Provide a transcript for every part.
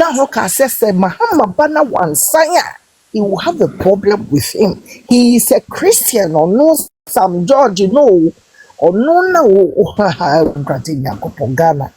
Ogyina ho ka say Mahama bana wansanya, he will have a problem with him. He is a Christian or no some George no or no Ghana.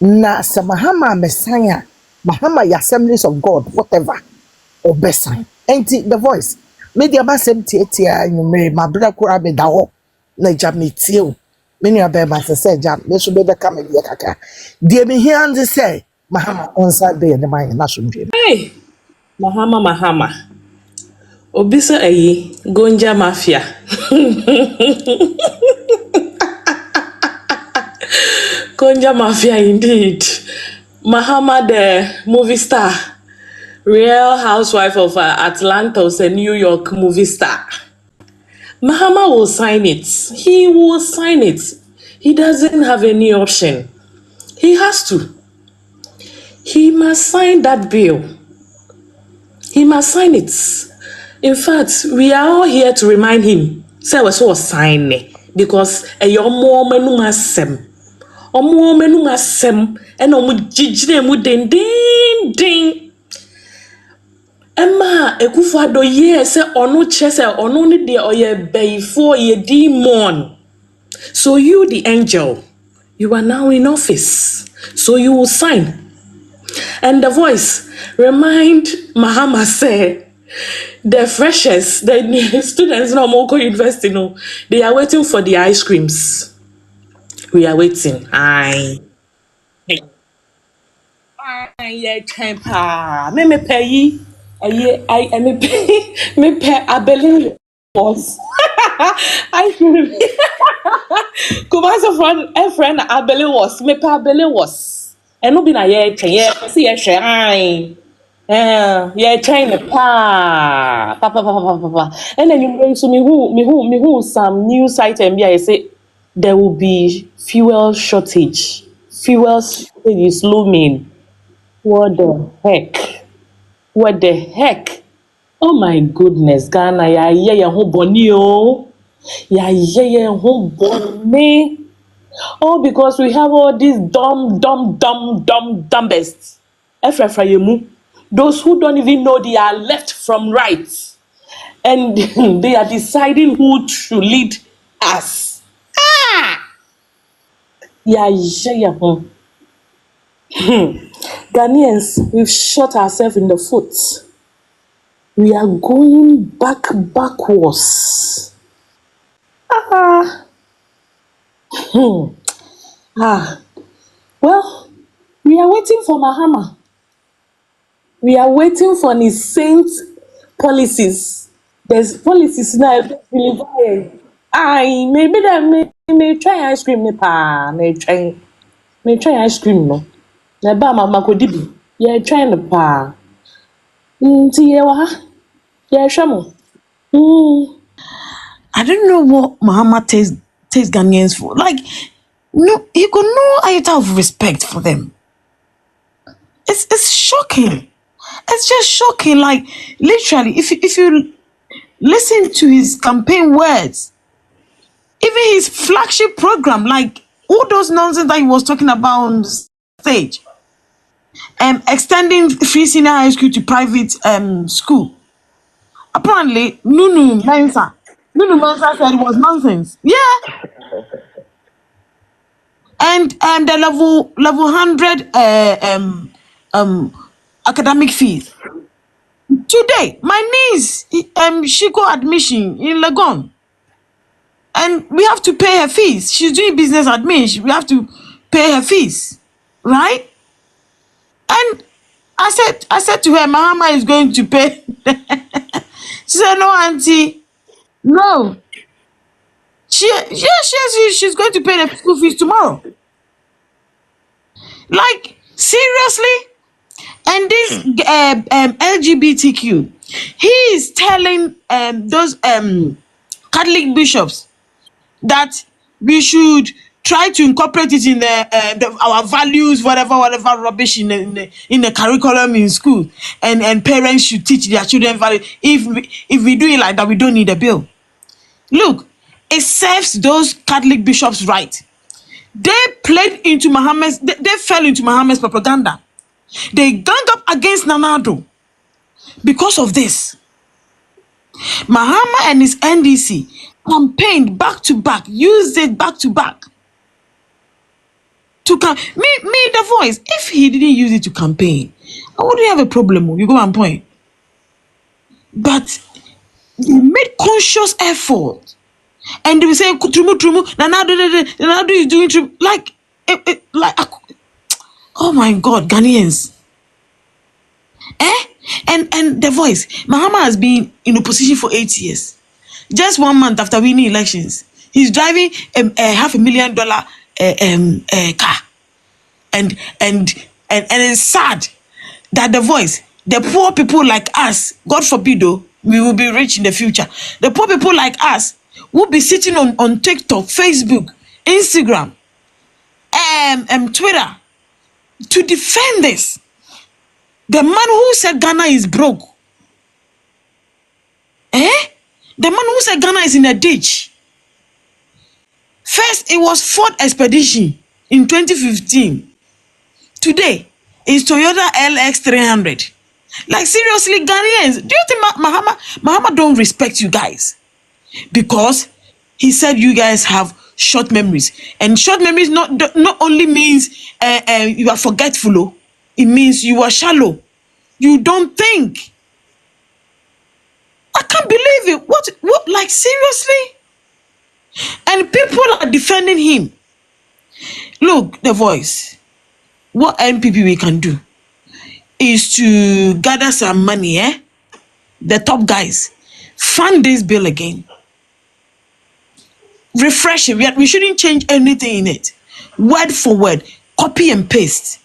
Na sa Mahama Messiah, Mahama Assemblies of God, whatever, or best sign. Ain't it the voice? Media basem tia my brother kura be dawo na jam tio. Many a bear say jam, they should be the coming kaka. Dear me here and say, Mahama on Sunday and the mind national dream. Hey, Mahama. Obisa ayi, Gonja Mafia. Gonja Mafia indeed. Mahama the movie star. Real housewife of Atlanta was a New York movie star. Mahama will sign it. He will sign it. He doesn't have any option. He has to. He must sign that bill. He must sign it. In fact, we are all here to remind him. Say we so sign it because omo menu masem. Omo menu masem and omo jijire mu ding. Emma Ekufuado ye say onu chese onu ni de oye before ye demon. So you the angel, you are now in office. So you will sign. And the voice remind Mahama say the freshers, the students no Moko University no, they are waiting for the ice creams. We are waiting. Aye. Yeah, temper. Me pay. I me pay abeli was. I should Kumasa friend abeli was. Me pay abeli was. And no be na ye see ye shine. Yeah, China pa. And then you bring to me who some news item here. I say there will be fuel shortage. Fuel shortage is looming. What the heck? What the heck? Oh my goodness, Ghana, ya ho boni o. Ya ho boni. Oh, because we have all these dumbest. Efrafrayemu. Those who don't even know they are left from right. And they are deciding who to lead us. Ya ho. Ghanaians, we've shot ourselves in the foot. We are going backwards. Well, we are waiting for Mahama. We are waiting for his saint policies. There's policies now. Maybe that may try ice cream. May try ice cream. No. Neba mama kodibi. Yeah, trying to pa. I don't know what Mahama takes Ghanaians for. Like, no, he got no iota of respect for them. It's shocking. It's just shocking. Like, literally, if you listen to his campaign words, even his flagship program, like all those nonsense that he was talking about on stage, extending free senior high school to private school. Apparently, Nunu Mensa said it was nonsense. Yeah. And the level 100 academic fees. Today, my niece she got admission in Legon. And we have to pay her fees. She's doing business admin. We have to pay her fees. Right? And I said to her, Mahama is going to pay. She said, no, auntie. No. She's going to pay the school fees tomorrow. Like, seriously? And this LGBTQ, he is telling those Catholic bishops that we should try to incorporate it in our values, whatever rubbish in the curriculum in school, and parents should teach their children value. If we do it like that, we don't need a bill. Look, it serves those Catholic bishops right. They played into Muhammad's. They fell into Muhammad's propaganda. They gang up against Nanado because of this. Mahama and his NDC campaigned back to back, used it back to back to me the voice. If he didn't use it to campaign, I wouldn't have a problem. You go on point. But they made conscious effort, and they were saying trumu Nanado is doing trumu like oh my God, Ghanaians. And the voice. Mahama has been in opposition for 8 years. Just 1 month after winning elections, he's driving a $500,000 car, and it's sad that the voice, the poor people like us, God forbid, though, we will be rich in the future. The poor people like us will be sitting on TikTok, Facebook, Instagram, Twitter to defend this. The man who said Ghana is broke. The man who said Ghana is in a ditch. First, it was Ford Expedition in 2015. Today, it's Toyota LX 300. Like, seriously, Ghanaians, do you think Mahama don't respect you guys? Because he said you guys have short memories. And short memories not only means you are forgetful, oh, it means you are shallow. You don't think. I can't believe it. What, like, seriously? And people are defending him. Look, the voice. What NPP we can do is to gather some money, the top guys, fund this bill again. Refresh it. We shouldn't change anything in it. Word for word. Copy and paste.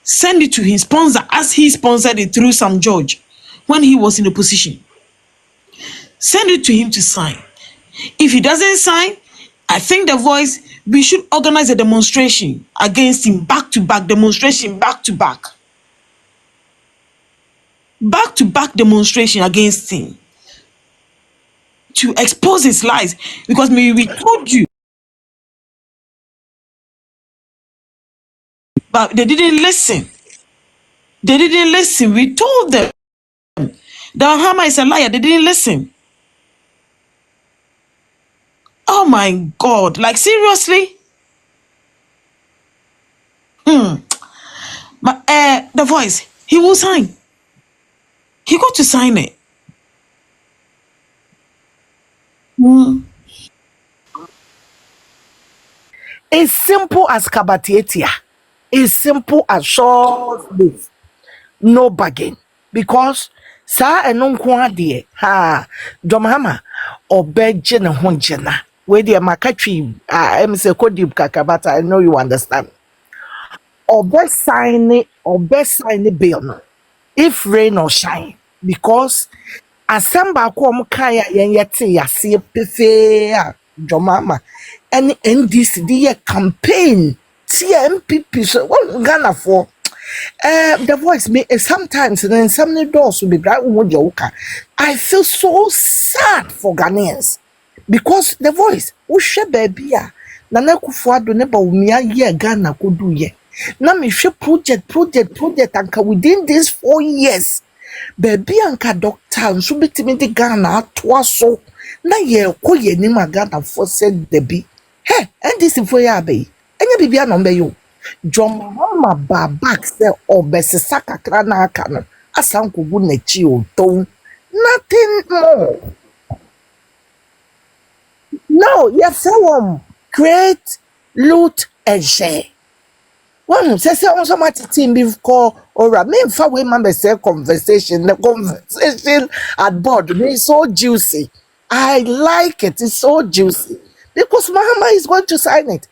Send it to his sponsor as he sponsored it through Sam George when he was in opposition. Send it to him to sign. If he doesn't sign, I think the voice, we should organize a demonstration against him, back to back demonstration, back to back. Back to back demonstration against him to expose his lies. Because we told you, but they didn't listen. They didn't listen. We told them that Mahama is a liar. They didn't listen. Oh my God. Like, seriously? The voice, he will sign. He got to sign it. It's simple as Kabatietia. It's simple as short move. No bargain. Because sa eno nko ade ha Domahama obeje ne ho jena we de makatwi em say kodip kakabata. I know you understand. Obe sign bill no if rain or shine, because asamba ko omkaya yen yete yase pefe a Domahama any NDC the campaign TMPP so what Ghana for the voice me sometimes and then some doors will be bright. I feel so sad for Ghanaians because the voice ushe baby nana kufuado neba umia ye Ghana kodu ye na me hwe project anka within these 4 years baby anka doctor nso betimi de Ghana atoa so na ye ko ye ni Ghana for said debi hey and this for ya be enya bibia no be yo John Mahama back say obesisa kakra na aka no asankogu na chi o ton nothing more. No, yes, create, loot, and share. One says also much team be called or me for we member say conversation. The conversation at board me so juicy. I like it. It's so juicy because Mahama is going to sign it.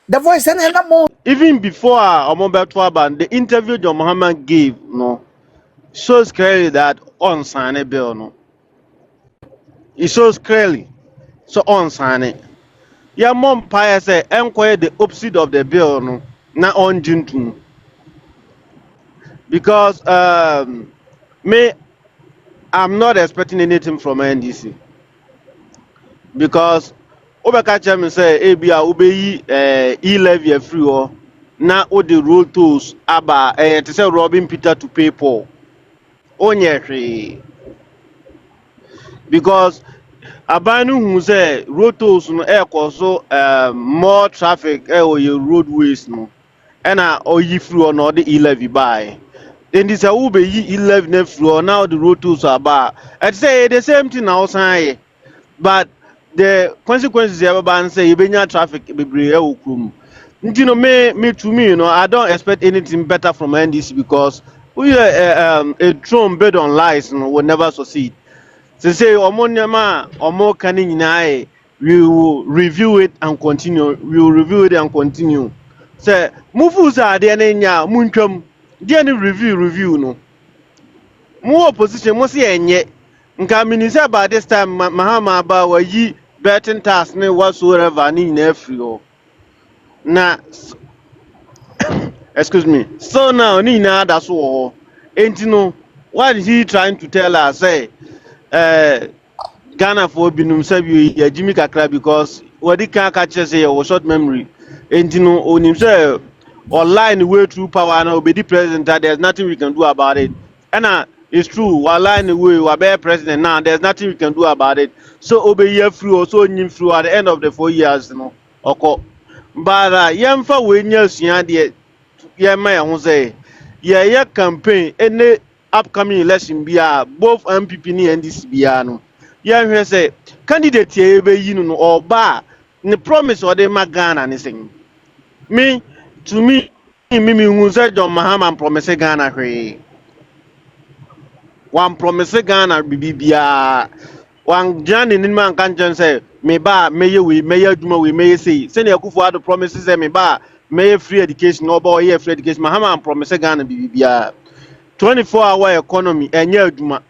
The voice and more. Even before Omobeto the interview John Muhammad gave, no, shows clearly that on sign a bill, no. It shows clearly, so on sign it. Your mom pie say enquire the opposite of the bill, no, not on June, because me, I'm not expecting anything from NDC because obeka kyerɛ me sɛ ebi a wobɛyi e-levy afiri hɔ na wode road tolls aba te sɛ Robin Peter to pay Paul onyɛ hwee because aban no hu sɛ road tolls no ɛrekɔ so more traffic ɛwɔ yɛ roadways no ɛna ɔyi firi hɔ na ɔde e-levy baeɛ nti sɛ wobɛyi e-levy no afiri hɔ na wode road tolls aba a ɛte sɛ the same thing na wosan yɛ but the consequences ɛbɛba n sɛ yɛbɛnya traffic bebree ɛwɔ kurom nti no me to me I don't expect anything better from NDC because a throne built on lies will never succeed. They say omo nneɛma a omo ka ne nyinaa we will review it and continue. We will review it and continue. Say mufu sa ade na nya muntwam de ne review no. Mu opposition mo se enye nka minisa by this time mahama aba wa yi betting task ne whatsoever ni nyinaa free o. Na excuse me. So now ni nyinaa da so wo. Enti no what is he trying to tell us say Ghana for binum sabi ya Jimmy kakra because wadi kan ka kyerɛ sɛ yɛ short memory enti no onim sɛ online way through power na obedi president there's nothing we can do about it and it's true online way we be president now there's nothing we can do about it so obeyi free also nyim free at the end of the 4 years no ɔkɔ but yɛmfa we nya sua deɛ yɛma yɛn ho sɛ yɛyɛ campaign any upcoming election bia both MPP and NDC bia no yɛhwɛ sɛ candidate yɛ bɛyi no ɔba ne promise ɔde ma Ghana ne sɛn me to me hu sɛ John Mahama promise Ghana hwee wan promise Ghana bibia wan gyina ne nim anka nkyɛn sɛ me ba mɛyɛ wei mɛyɛ adwuma wei mɛyɛ sei sɛnea Akufo-Addo promise sɛ me ba mɛyɛ free education ɔba ɔyɛ free education Mahama promise Ghana bibia 24-hour economy enye adwuma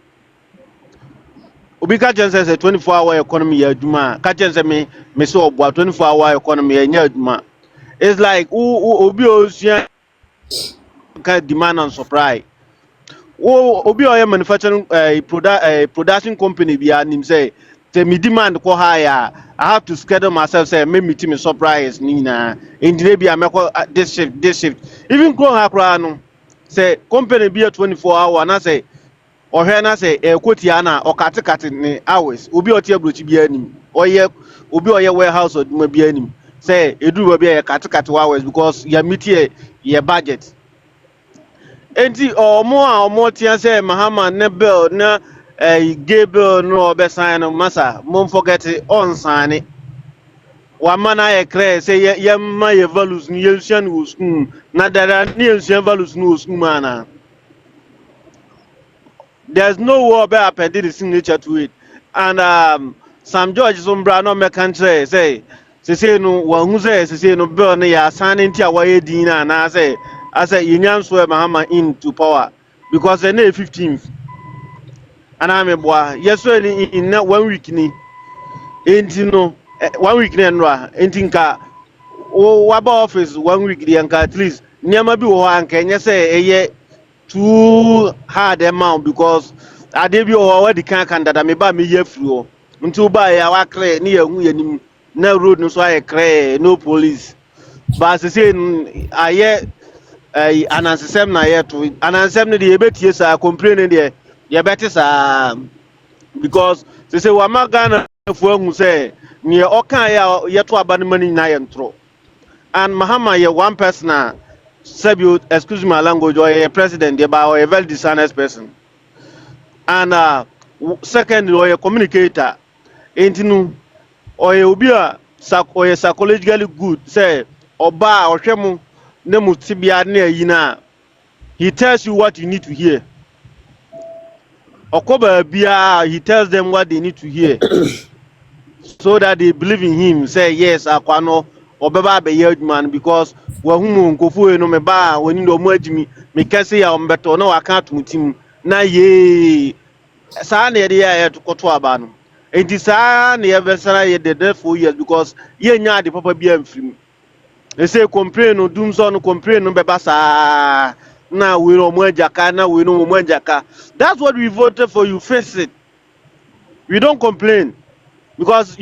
obi ka chance say 24-hour economy ya adwuma ka chance me say obo 24-hour economy enye adwuma it's like obi osua ka demand and supply obi oya manufacturing production company bi anim say me demand ko higher I have to schedule myself say me meet me surprise ni na engineer bi ameko this shift even grow hakra no say company be 24-hour na say ohwe na say ekotia na okatekate ne hours obi otie brochi bi anim oye obi oye warehouse oduma bi anim say eduru bi katekate hours because ya meet ye budget enti omo tia say Mahama ne bill na gay bill no obesan no masa mom forget on sign wa mana ye clear say ye ma ye values ni ye nsuan wo school na dara ni nsuan values no school mana there's no war be appended the signature to it and Sam George Zumbra no make country say no wan hu say no bill na ya san ntia wa ye din na say I say Yanyan swear Mahama into power because the 15th and I'm a boy yes in 1 week ni enti no 1 week na nra enti nka o waba office 1 week di nka at least niam bi wo anka enye say eye too hard amount because ade bi wo wa di kan dada me ba me yafiri ho nti wo ba ya wa clear ni ya hu yanim na road no so aye clear no police but say aye anansesem na ye to anansem no de ebetie sa complain de ye beti sa because say wa magana fu ahu say ne okan ya ye to aba no mani na ye ntro and Mahama ye one person Sabio, excuse my language, or a president, or a very dishonest person. And second, or a communicator, ain't no, or a ubia, or a psychologically good, say, or bar or shemu, nemu tibia near yina. He tells you what you need to hear. Or cover bia, he tells them what they need to hear. So that they believe in him, say, yes, Aquano, or Baba be man, because wahumu nkofu no meba woni ndo mo adimi me kase ya ombeto na waka atuntim na ye saa na ye ya koto aba no enti saa na ye besara ye the 4 years because ye nya ade papa bia mfrim e say complain no dum so no complain no beba saa na we no mo ajaka na we no mo ajaka that's what we voted for you face it we don't complain because